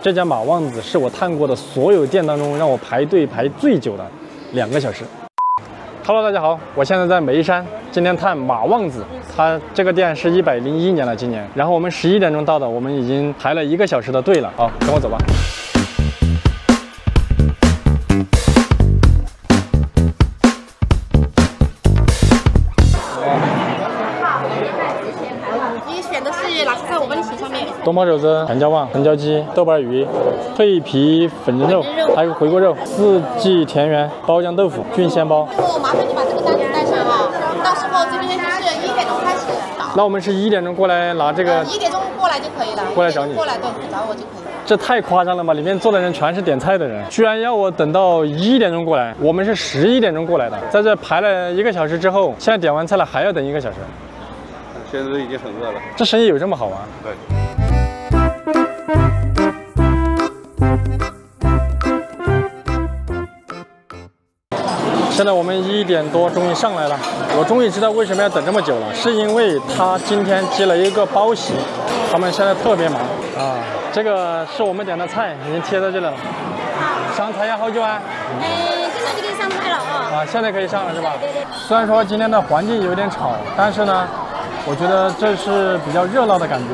这家马旺子是我探过的所有店当中让我排队排最久的2个小时。Hello， 大家好，我现在在眉山，今天探马旺子。它这个店是101年了，今年。然后我们11点钟到的，我们已经排了1个小时的队了。好，跟我走吧。你选的是哪些菜？我帮你写上面。东坡肘子、全椒旺、藤椒鸡、豆瓣鱼、脆皮粉蒸肉，还有回锅肉、四季田园、包浆豆腐、菌鲜包。我麻烦你把这个单子带上啊，到时候这边就是1点钟开始倒。那我们是1点钟过来拿这个？1点钟过来就可以了。过来找你。过来，对，找我就可以了。这太夸张了吧！里面坐的人全是点菜的人，居然要我等到1点钟过来。我们是11点钟过来的，在这排了1个小时之后，现在点完菜了还要等1个小时。现在都已经很饿了。这生意有这么好玩？对。现在我们1点多终于上来了，我终于知道为什么要等这么久了，是因为他今天接了一个包席，他们现在特别忙啊。这个是我们点的菜，已经贴在这里了。上菜要好久啊？现在就可以上菜了啊。现在可以上了是吧？虽然说今天的环境有点吵，但是呢，我觉得这是比较热闹的感觉。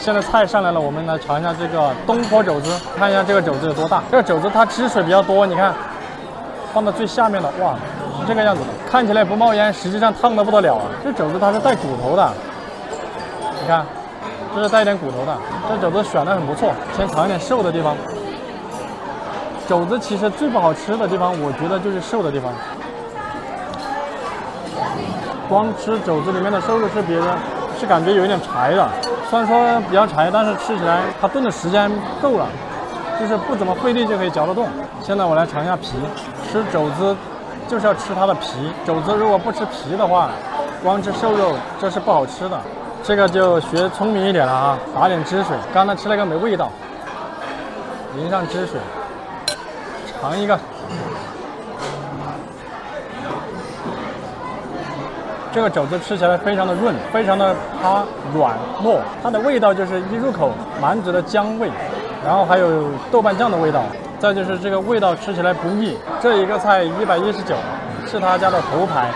现在菜上来了，我们来尝一下这个东坡肘子，看一下这个肘子有多大。这个肘子它汁水比较多，你看。放到最下面的，哇，是这个样子的，看起来不冒烟，实际上烫得不得了啊！这肘子它是带骨头的，你看，这是带一点骨头的。这肘子选的很不错，先尝一点瘦的地方。肘子其实最不好吃的地方，我觉得就是瘦的地方。光吃肘子里面的瘦肉是感觉有一点柴的，虽然说比较柴，但是吃起来它炖的时间够了。就是不怎么费力就可以嚼得动。现在我来尝一下皮，吃肘子就是要吃它的皮。肘子如果不吃皮的话，光吃瘦肉这是不好吃的。这个就学聪明一点了啊，打点汁水。刚才吃了个没味道，淋上汁水，尝一个。这个肘子吃起来非常的润，非常的软糯，它的味道就是一入口满嘴的姜味。然后还有豆瓣酱的味道，再就是这个味道吃起来不腻。这一个菜119，是他家的头牌，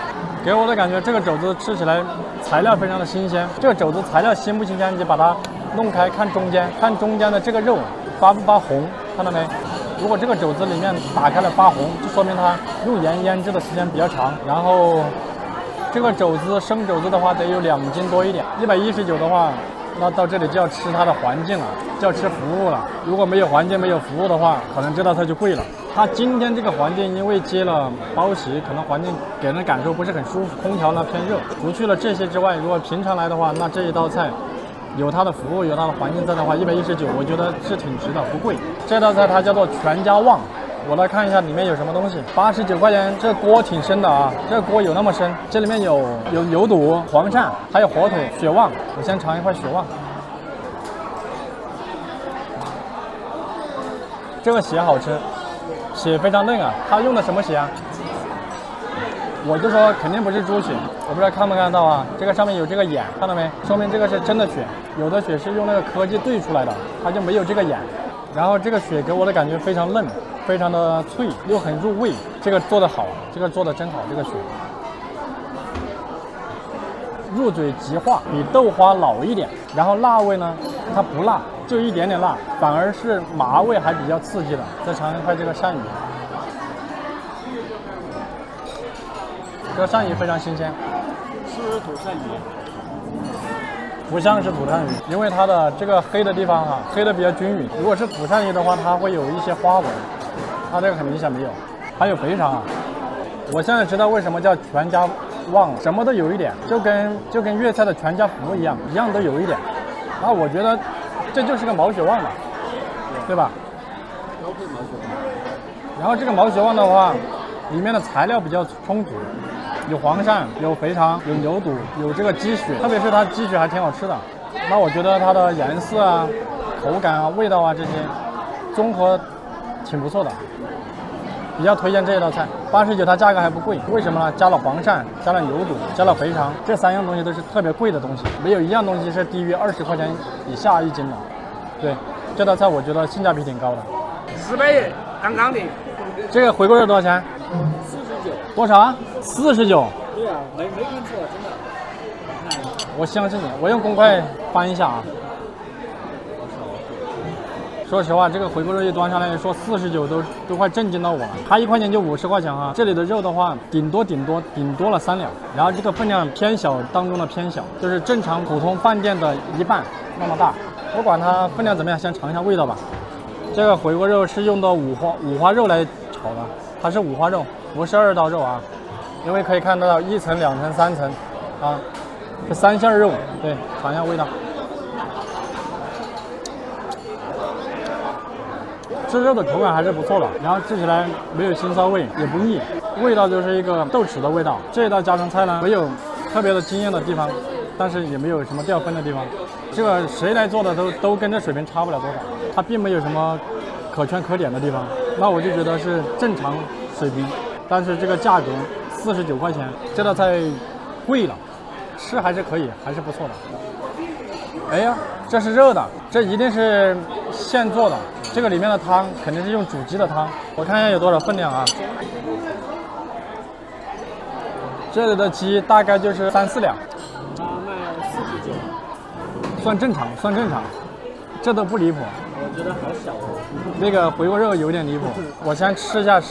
给我的感觉这个肘子吃起来材料非常的新鲜。这个肘子材料新不新鲜，你把它弄开看中间，看中间的这个肉发不发红，看到没？如果这个肘子里面打开了发红，就说明它用盐腌制的时间比较长。然后这个肘子生肘子的话得有2斤多一点，119的话。那到这里就要吃它的环境了，就要吃服务了。如果没有环境、没有服务的话，可能这道菜就贵了。它今天这个环境因为接了包席，可能环境给人感受不是很舒服，空调呢偏热。除去了这些之外，如果平常来的话，那这一道菜有它的服务、有它的环境在的话，119，我觉得是挺值的，不贵。这道菜它叫做全椒旺。我来看一下里面有什么东西。89块钱，这锅挺深的啊，这锅有那么深。这里面有牛肚、黄鳝，还有火腿、血旺。我先尝一块血旺。这个血好吃，血非常嫩啊。它用的什么血啊？我就说肯定不是猪血，我不知道看没看到啊？这个上面有这个眼，看到没？说明这个是真的血。有的血是用那个科技兑出来的，它就没有这个眼。然后这个血给我的感觉非常嫩。非常的脆又很入味，这个做的好，这个做的真好，这个血入嘴即化，比豆花老一点。然后辣味呢，它不辣，就一点点辣，反而是麻味还比较刺激的。再尝一块这个鳝鱼，这个鳝鱼非常新鲜，是土鳝鱼，不像是土鳝鱼，因为它的这个黑的地方啊，黑的比较均匀。如果是土鳝鱼的话，它会有一些花纹。它这个很明显没有，还有肥肠啊！我现在知道为什么叫全家旺，什么都有一点，就跟粤菜的全家福一样都有一点。然后我觉得这就是个毛血旺嘛，对吧？标配毛血旺。然后这个毛血旺的话，里面的材料比较充足，有黄鳝，有肥肠，有牛肚，有这个鸡血，特别是它鸡血还挺好吃的。那我觉得它的颜色啊、口感啊、味道啊这些综合挺不错的。比较推荐这一道菜，89它价格还不贵，为什么呢？加了黄鳝，加了牛肚，加了肥肠，这3样东西都是特别贵的东西，没有一样东西是低于20块钱以下1斤的。对，这道菜我觉得性价比挺高的。400，刚刚的。这个回锅肉多少钱49。多少啊？49。对啊，没听错，真的。我相信你，我用公筷翻一下啊。说实话，这个回锅肉一端上来说49都快震惊到我了。它1块钱就50块钱哈，这里的肉的话，顶多了3两，然后这个分量偏小当中的偏小，就是正常普通饭店的1半那么大。不管它分量怎么样，先尝一下味道吧。这个回锅肉是用的五花肉来炒的，它是五花肉，不是2刀肉啊。因为可以看到1层、2层、3层啊，是3馅肉。对，尝一下味道。吃肉的口感还是不错的，然后吃起来没有腥臊味，也不腻，味道就是一个豆豉的味道。这道家常菜呢，没有特别的惊艳的地方，但是也没有什么掉分的地方。这个谁来做的都跟这水平差不了多少，它并没有什么可圈可点的地方。那我就觉得是正常水平，但是这个价格49块钱，这道菜贵了，吃还是可以，还是不错的。哎呀，这是热的，这一定是现做的。这个里面的汤肯定是用煮鸡的汤，我看一下有多少分量啊。这里的鸡大概就是3、4两，他卖49，算正常，算正常，这都不离谱。我觉得好小哦。那个回锅肉有点离谱，我先吃一下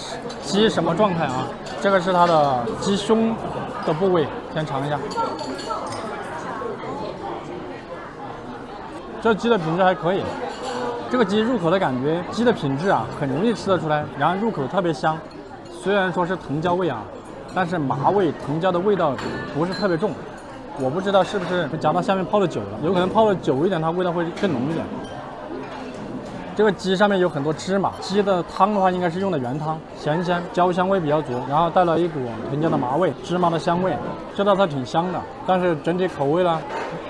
鸡什么状态啊？这个是它的鸡胸的部位，先尝一下。这鸡的品质还可以。这个鸡入口的感觉，鸡的品质啊，很容易吃得出来，然后入口特别香。虽然说是藤椒味啊，但是麻味、藤椒的味道不是特别重。我不知道是不是加到下面泡的久了，有可能泡的久一点，它味道会更浓一点。这个鸡上面有很多芝麻，鸡的汤的话应该是用的原汤，咸香，椒香味比较足，然后带了一股藤椒的麻味、芝麻的香味。这道菜挺香的，但是整体口味呢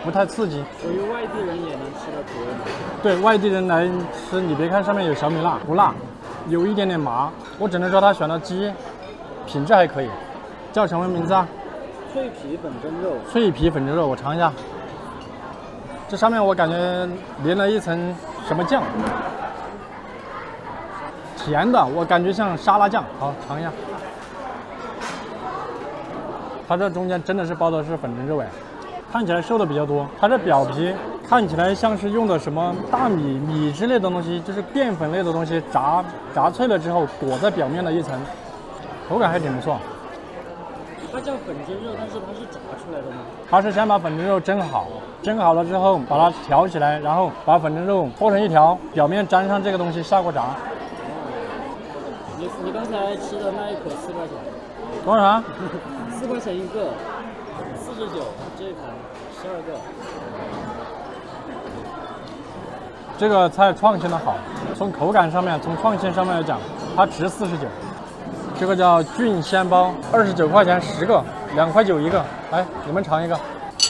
不太刺激。属于外地人也能吃的口味吗？对外地人来吃，你别看上面有小米辣，不辣，有一点点麻。我只能说他选的鸡品质还可以。叫什么名字啊？脆皮粉蒸肉。脆皮粉蒸肉，我尝一下。这上面我感觉淋了一层什么酱，甜的，我感觉像沙拉酱。好，尝一下。它这中间真的是包的是粉蒸肉哎。看起来瘦的比较多，它这表皮看起来像是用的什么大米之类的东西，就是淀粉类的东西炸脆了之后裹在表面的一层，口感还挺不错。它叫粉蒸肉，但是它是炸出来的吗？它是先把粉蒸肉蒸好，蒸好了之后把它挑起来，然后把粉蒸肉剥成一条，表面沾上这个东西下锅炸。你刚才吃的那一口4块钱？多少？4块钱一个。49，这一盘12个。这个菜创新的好，从口感上面，从创新上面来讲，它值49。这个叫菌鲜包，29块钱10个，2块9一个。来，你们尝一个，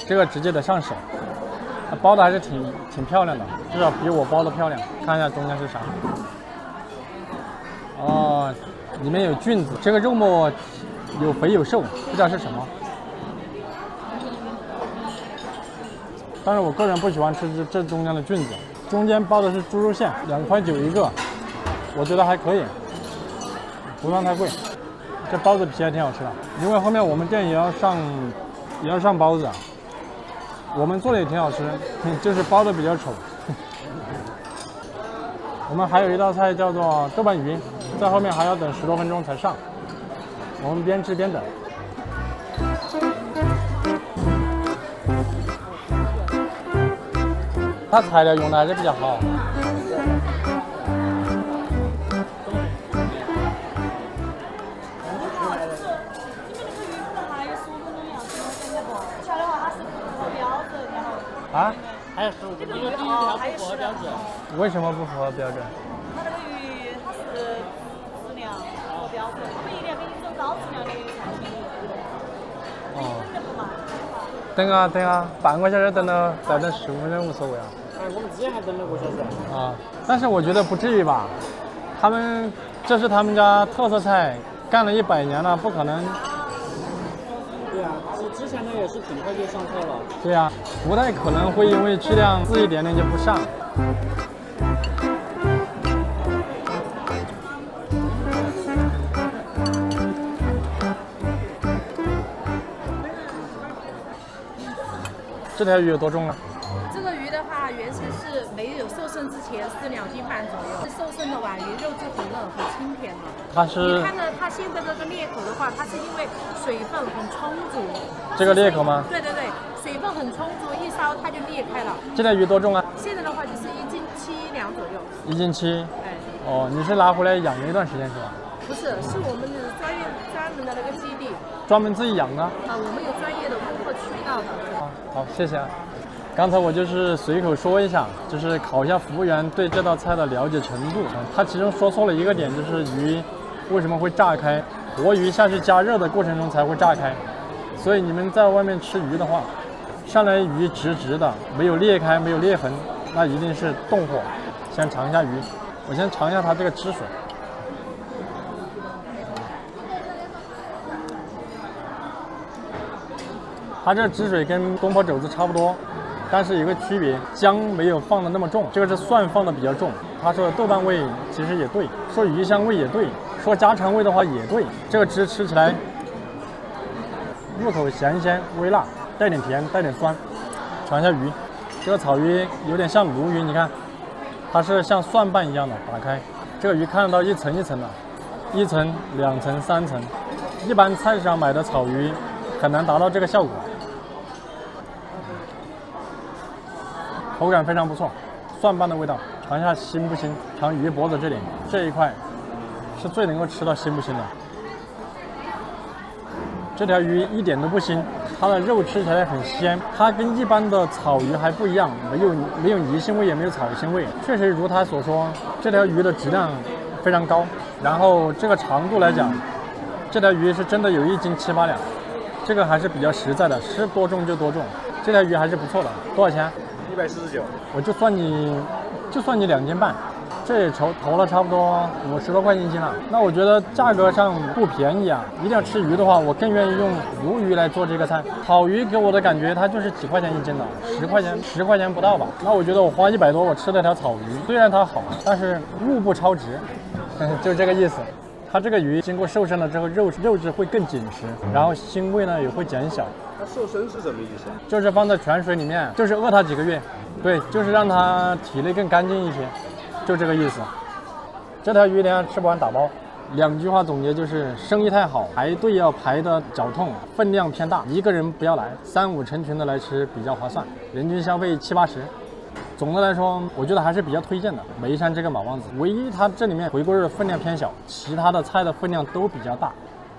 这个直接得上手。它包的还是挺漂亮的，至少比我包的漂亮。看一下中间是啥？哦，里面有菌子，这个肉末有肥有瘦，不知道是什么。但是我个人不喜欢吃这中间的菌子，中间包的是猪肉馅，2块9一个，我觉得还可以，不算太贵。这包子皮还挺好吃的，因为后面我们店也要上包子，我们做的也挺好吃，就是包的比较丑。我们还有一道菜叫做豆瓣鱼，在后面还要等10多分钟才上，我们边吃边等。它材料用的还是比较好。啊？还有15个，因为第一条不符合标准。为什么不符合标准？它那个鱼它是质量符合标准，我们一定要给你走高质量的鱼才行。哦。等啊等啊，半个小时等了，再等15分钟无所谓啊。哎，我们之前还等了5个小时。啊，但是我觉得不至于吧？这是他们家特色菜，干了100年了，不可能。对啊，之前的也是挺快就上菜了。对啊，不太可能会因为质量次一点点就不上。这条鱼有多重啊？这个鱼的话，原先是没有受生之前是2斤半左右，受生的晚鱼，肉质很嫩，很清甜的。它是你看呢，它现在这个裂口的话，它是因为水分很充足。这个裂口吗？对对对，水分很充足，一烧它就裂开了。这条鱼多重啊？现在的话就是1斤7两左右。1斤7。哎。哦，你是拿回来养了一段时间是吧？不是，是我们的专门的那个基地。专门自己养的？我们有专业的供货渠道的。好，谢谢啊。刚才我就是随口说一下，就是考一下服务员对这道菜的了解程度。他其中说错了一个点，就是鱼为什么会炸开？活鱼下去加热的过程中才会炸开。所以你们在外面吃鱼的话，上来鱼直直的，没有裂开，没有裂痕，那一定是动火。先尝一下鱼，我先尝一下它这个汁水。它这汁水跟东坡肘子差不多。但是有个区别，姜没有放的那么重，这个是蒜放的比较重。他说的豆瓣味其实也对，说鱼香味也对，说家常味的话也对。这个汁吃起来入口咸鲜微辣，带点甜，带点酸。尝一下鱼，这个草鱼有点像鲈鱼，你看，它是像蒜瓣一样的打开。这个鱼看得到一层一层的，1层、2层、3层。一般菜市场买的草鱼很难达到这个效果。口感非常不错，蒜瓣的味道，尝一下腥不腥？尝鱼脖子这一块是最能够吃到腥不腥的。这条鱼一点都不腥，它的肉吃起来很鲜，它跟一般的草鱼还不一样，没有泥腥味，也没有草腥味。确实如他所说，这条鱼的质量非常高。然后这个长度来讲，这条鱼是真的有1斤7、8两，这个还是比较实在的，是多重就多重。这条鱼还是不错的，多少钱？149。我就算你2斤半，这也投了差不多50多块1斤了。那我觉得价格上不便宜啊！一定要吃鱼的话，我更愿意用鲈鱼来做这个菜。草鱼给我的感觉它就是几块钱1斤的，10块钱不到吧。那我觉得我花100多，我吃了条草鱼，虽然它好，但是物不超值，就这个意思。它这个鱼经过瘦身了之后，肉质会更紧实，然后腥味呢也会减小。它瘦身是什么意思？就是放在泉水里面，就是饿它几个月，对，就是让它体内更干净一些，就这个意思。这条鱼等下吃不完打包。2句话总结就是：生意太好，排队要排得脚痛，分量偏大，一个人不要来，3、5成群的来吃比较划算，人均消费70、80。总的来说，我觉得还是比较推荐的眉山这个马旺子。唯一它这里面回锅肉的分量偏小，其他的菜的分量都比较大。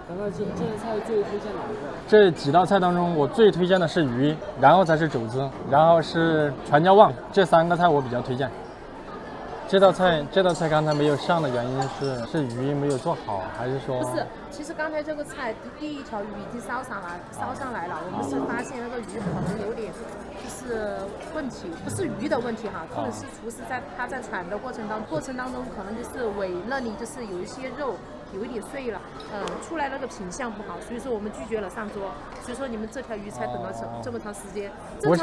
刚刚这个菜最推荐哪一个？这几道菜当中，我最推荐的是鱼，然后才是肘子，然后是传椒旺，这3个菜我比较推荐。这道菜刚才没有上的原因是鱼没有做好，还是说？不是，其实刚才这个菜第一条鱼已经烧上来了，我们是发现那个鱼可能有点就是问题，不是鱼的问题哈，可能是厨师他在铲的过程当中可能就是尾那里就是有一些肉有一点碎了，出来那个品相不好，所以说我们拒绝了上桌，所以说你们这条鱼才等了这么长时间。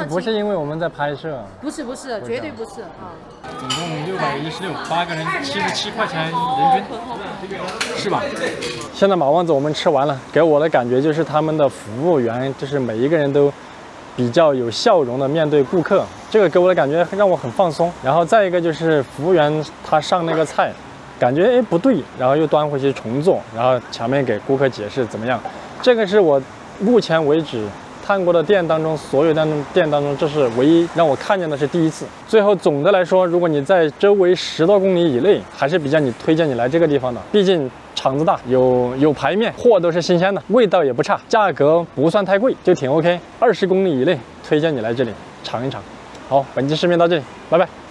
不是因为我们在拍摄，不是，绝对不是啊。总共616，8个人77块钱人均，是吧？现在马旺子我们吃完了，给我的感觉就是他们的服务员就是每一个人都比较有笑容的面对顾客，这个给我的感觉让我很放松。然后再一个就是服务员他上那个菜，感觉不对，然后又端回去重做，然后前面给顾客解释怎么样。这个是我目前为止探过的店当中，所有店当中，这是唯一让我看见的是第一次。最后总的来说，如果你在周围10多公里以内，还是比较推荐你来这个地方的，毕竟场子大，有排面，货都是新鲜的，味道也不差，价格不算太贵，就挺 OK。20公里以内，推荐你来这里尝一尝。好，本期视频到这里，拜拜。